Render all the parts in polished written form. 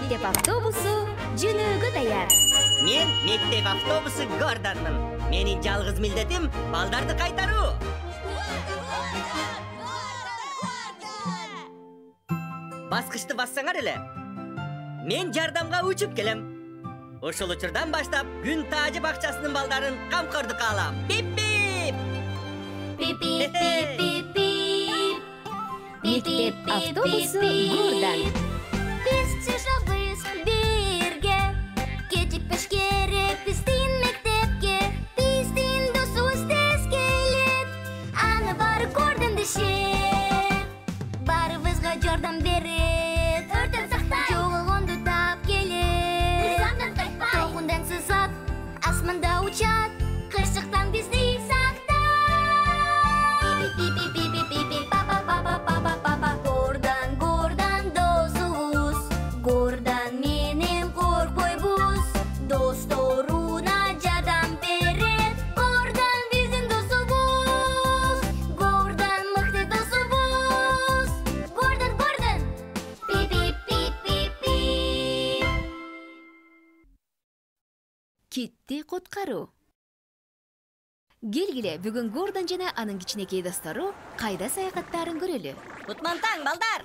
Мектеп автобусу жөнөөгө даяр. Мен мектеп автобусу Гордонмун. Менин жалгыз милдетим балдарды кайтаруу. Баскычты бассаңар эле. Мен жардамга учуп келем. Ошол учурдан баштап күн таажы бакчасынын балдарын камкордукка алам. Бип-бип. Бип-бип-бип-бип. Мектеп автобусу Гордон. Биз чыгабыз бирге. Кечикпеш керек биздин мектепке. Биздин досубуз тез келет. Аны баары Гордон дешет. Баарыбызга жардам берет. Өртөн сактай. Жоголгонду таап келет. Тогундан сызат, асманда учат. Кырсыктан бизди сактай. Бип-бип-бип-бип-бип. Па-па-па-па-па-па-па. Гордон, Гордон досубуз. Гордон менен коркпойбуз. Досторуна жардам берет. Гордон биздин досубуз. Гордон мыкты досубуз. Гордон, Гордон. Бип-бип-бип-бип-бип. Китти куткаруу. Келгиле, бүгүн Гордон жана анын кичинекей достору кайда саякаттаарын көрөлү. Кутмантаң балдар.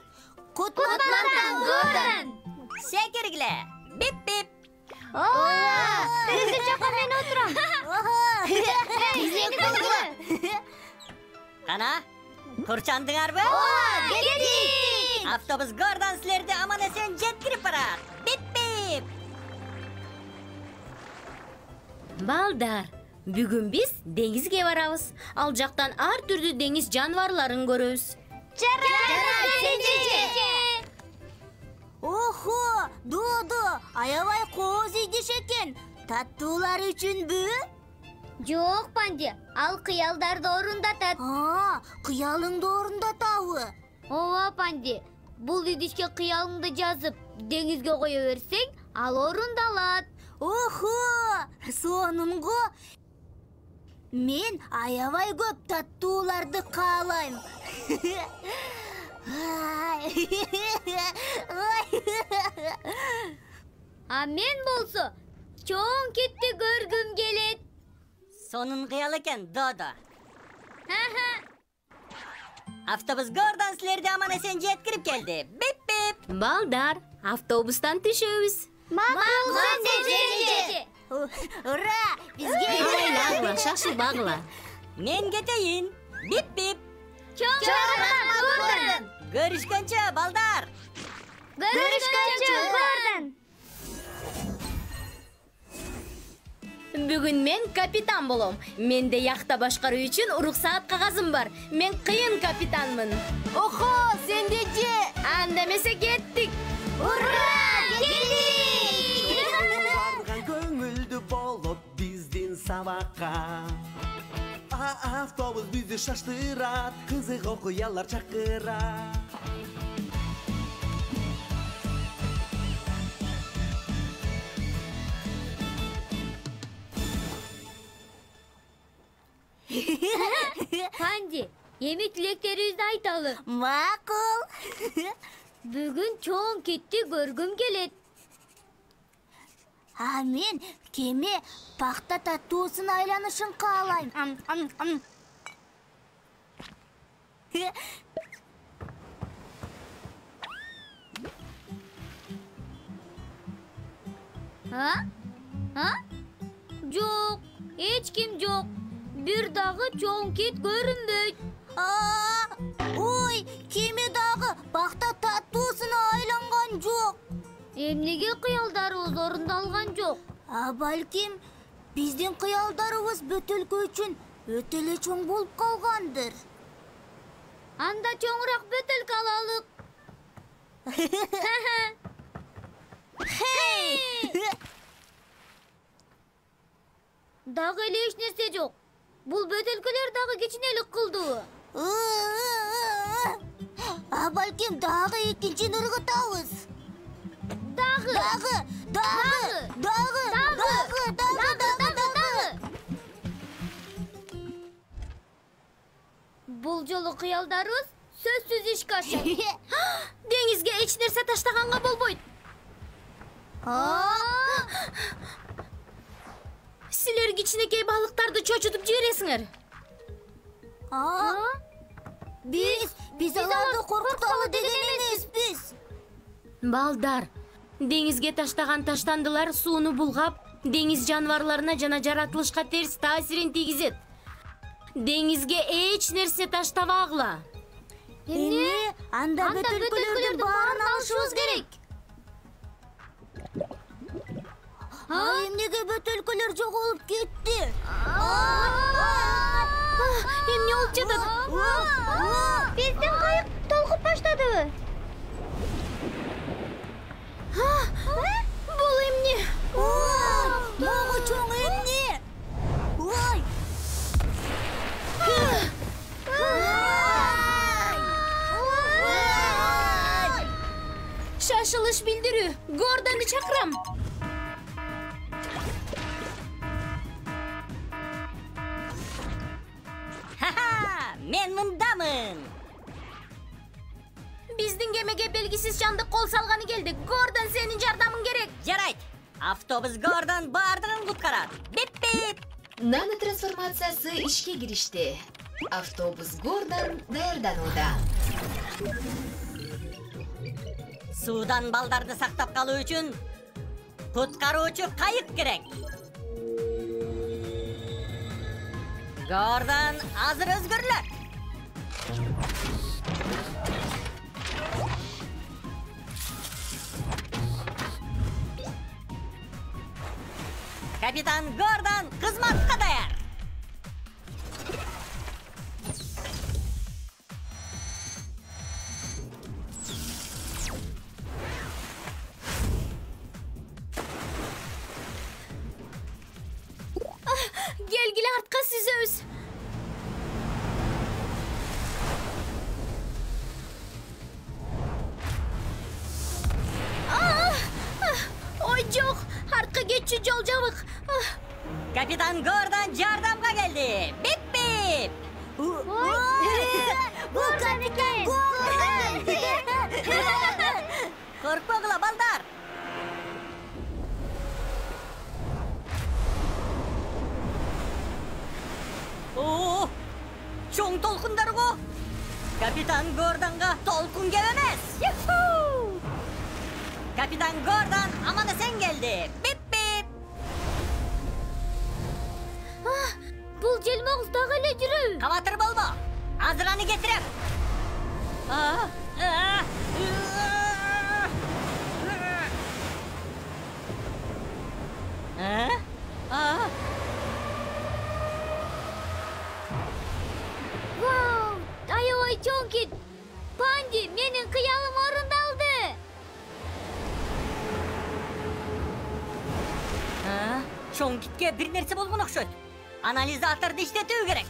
Кутмантаң, Гордон. Секиргиле. Бип-бип. Бизди жакка мен отурам. Кана? Курчандыңарбы? Келдик. Автобус Гордон силерди аман-эсен жеткирип барат. Бип-бип. Балдар, бүгүн биз деңизге барабыз. Ал жактан ар түрдүү деңиз жаныбарларын көрөбүз. Охо, Додо, аябай кооз идиш экен. Таттуулар үчүнбү? Жок, Панди, ал кыялдарды орундатат. Кыялыңды орундатабы? Ооба, Панди. Бул идишке кыялыңды жазып, деңизге кое берсең, ал орундалат. Охо, сонунго. Мен аябай көп таттууларды каалайм. А мен болсо чоң китти көргүм келет. Сонун кыял экен, Додо. Автобус Гордон силерди аман-эсен жеткирип келди. Бип-бип. Балдар, автобустан түшөбүз. Макул, Жеже. Ура, бизге Багла, шашыл багла. Мен кетейин. Бип-бип. чоң Гордон. Көрүшкөнчө, балдар. Görüşkünçü Гордон. Бүгүн мен капитан болом. Менде яхта башкаруу үчүн уруксаат кагазым бар. Мен кыйын капитанмын. Охо, сендечи. Анда эмесе кеттик. Ура, келдик. Барган көңүлдүү болот биздин сабакка. Автобус бизди шаштырат, кызык окуялар чакырат. Панди, эми тилектерибизди айталы. Макул. Бүгүн чоң китти көргүм келет. А мен кеме пахта таттуусун айланышын каалайм. Жок, эч ким жок. Бир дагы чоң кит көрүнбөйт. Ой, кеме дагы пахта таттуусуна айланган жок. Эмнеге кыялдарыбыз орундалган жок? Балким биздин кыялдарыбыз бөтөлкө үчүн өтө эле чоң болуп калгандыр. Анда чоңураак бөтөлкө алалык. Дагы эле эч нерсе жок. Бул бөтөлкөлөр дагы кичинелик кылдыбы? Балким дагы экинчини ыргытабыз. Дагы. Бул жолу кыялдарыбыз сөзсүз ишке ашат. Деңизге эч нерсе таштаганга болбойт. Силер кичинекей балыктарды чочутуп жибересиңер. Biz аларды коркуталы деген эмеспиз. Балдар, деңизге таштаган таштандылар сууну булгап, деңиз жаныбарларына жана жаратылышка терс таасирин тийгизет. Деңизге эч нерсе таштабагыла. Эмне? Анда бөтөлкөлөрдүн баарын алышыбыз керек. Эмнеге бөтөлкөлөр жоголуп кетти? Эмне болуп жатат? Биздин кайык толкуп баштадыбы? Бул эмне? Могу чоң эмне? Ой! Шашылыш билдирүү. Гордонду чакырам. Мен мындамын. Биздин кемеге белгисиз жандык кол салганы келди. Гордон, сенин жардамың керек. Жарайт. Автобус Гордон бардыгын куткарат. Бип-бип. Нано трансформациясы ишке киришти. Автобус Гордон даярданууда. Суудан балдарды сактап калуу үчүн куткаруучу кайык керек. Гордон азыр өзгөрүлөт. Капитан Гордон кызматка даяр. Келгиле артка сүзөбүз. Ой, жок, артка кетчү жол жабык. Капитан Гордон жардамга келди. Бип-бип. Бул капитан Гордон! Коркпогула, балдар. Чоң толкундар го. Капитан Гордонго толкун кеп эмес. Капитан Гордон аман-эсен келди. Бип-бип. Бул желмоңуз дагы эле жүрөбү? Кабатыр болбо. Азыр аны кетирем. Вау! Аябай чоң кит. Панди, менин кыялым орундалды. Чоң китке бир нерсе болгон окшойт. Анализаторду иштетүү керек.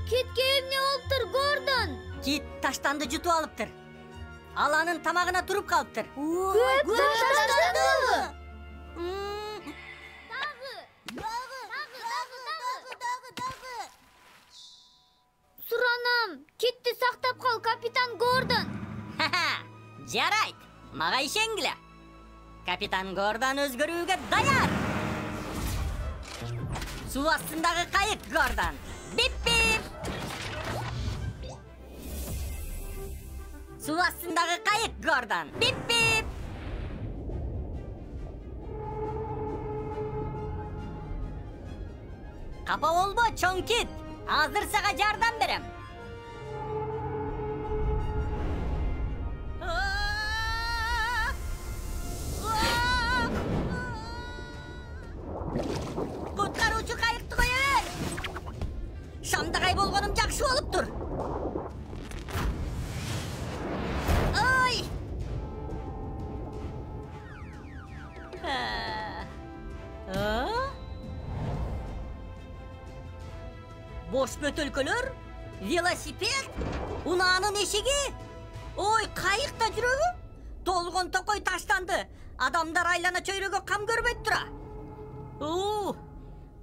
Китке эмне болуптур, Гордон? Кит таштанды жутуп алыптыр. Ал анын тамагына туруп калыптыр. Көп таштандыбы? Дагы. Суранам, китти сактап кал, капитан Гордон. Жарайт. Мага ишенгиле. Капитан Гордон өзгөрүүгө даяр. Суу астындагы кайык Гордон. Бип-бип. Суу астындагы кайык Гордон. Бип-бип. Капа болбо, чоң кит. Азыр сага жардам берем. Куткаруучу кайыкты кое бер. Шамдагай болгонум жакшы болуптур. Ой! Бош бөтөлкөлөр, велосипед, унаанын эшиги. Ой, кайыкта жүрөгү? Толгон токой таштанды. Адамдар айлана чөйрөгө кам көрбөйт тура.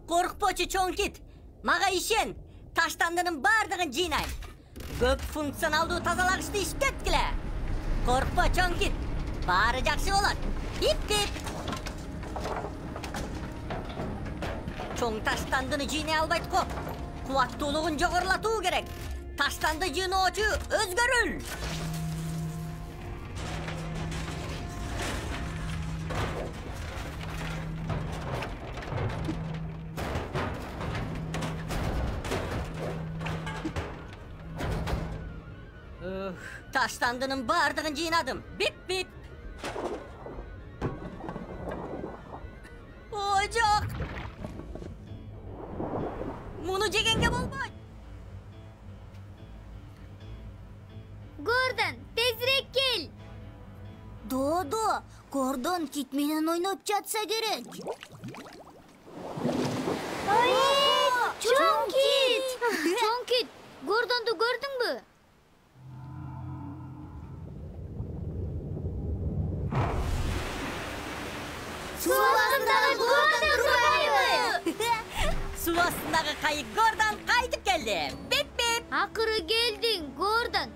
Коркпочу чоң кит. Мага ишен. Таштандынын бардыгын жыйнайм. Көп функционалдуу тазалагычты иштеткиле. Коркпо чоң кит. Баары жакшы болот. Бип-бип. Чоң таштандыны жийне албайт го. Кубаттуулугун жогорулатуу керек. Таштанды жыйноочу өзгөрүл. Taşlandının bardığın jıynadım. Bip bip. Ocak. Munu jegenge bolboy. Гордон, тезирээк кел. Додо, Гордон кит менен ойноп жатса керек. Чоң кит! Чоң кит, Гордонду көрдүңбү? Су астындагы Гордон турбайбы? Su астындагы кайык Гордон кайтып келди. Бип бип. Акыры келдиң, Гордон.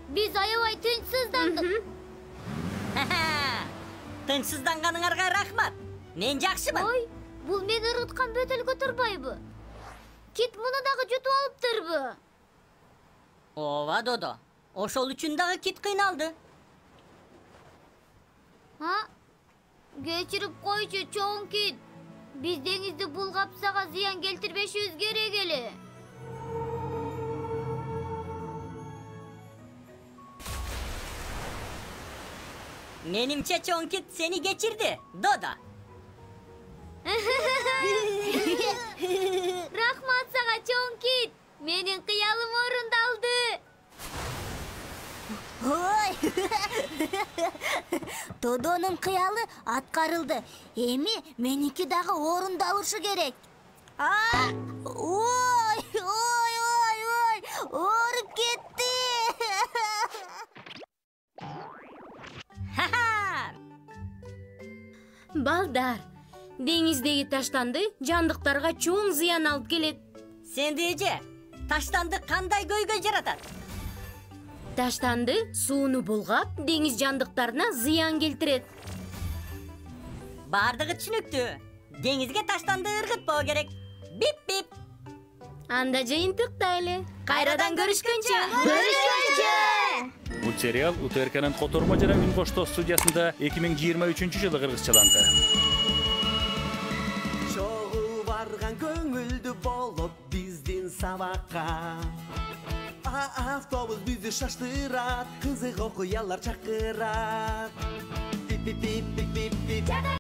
Биз аябай тынчсыздандык. Тынчсызданганыңарга рахмат. Мен жакшымын. Ой, бул мени ырыткан бөтөлгө турбайбы? Кит муну дагы жутуп алыптырбы? Ооба Додо. Ошол үчүн дагы кит кыйналды. Кечирип койчу, чоң кит. Биз деңизди булгап сага зыян келтирбешибиз керек эле. Menimçe чоң кит seni geçirdi, Dodo. Рахмат сага, чоң кит. Менин кыялым орундалды. Ой! Додонун кыялы аткарылды. Эми меники дагы орундалышы керек. Ой, ой, ой, ой! Ооруп кетти. Балдар, деңиздеги таштанды жандыктарга чоң зыян алып келет. Sen diyece, taşlandı kanday göy жаратат. Таштанды сууну булгап, деңиз жандыктарына зыян келтирет. Бардыгы түшүнүктүү. Деңизге таштанды ыргытпоо керек. Бип бип. Анда жыйынтыктайлы. Кайрадан көрүшкөнчө. Бул сериал УТРКнын Котормо жана Үн Коштоо студиясында 2023-жылы кыргызчаланды. Чогуу барган көңүлдүү болот биздин сабакка. Автобус бизди шаштырат, кызык окуялар чакырат. Бип бип бип бип бип.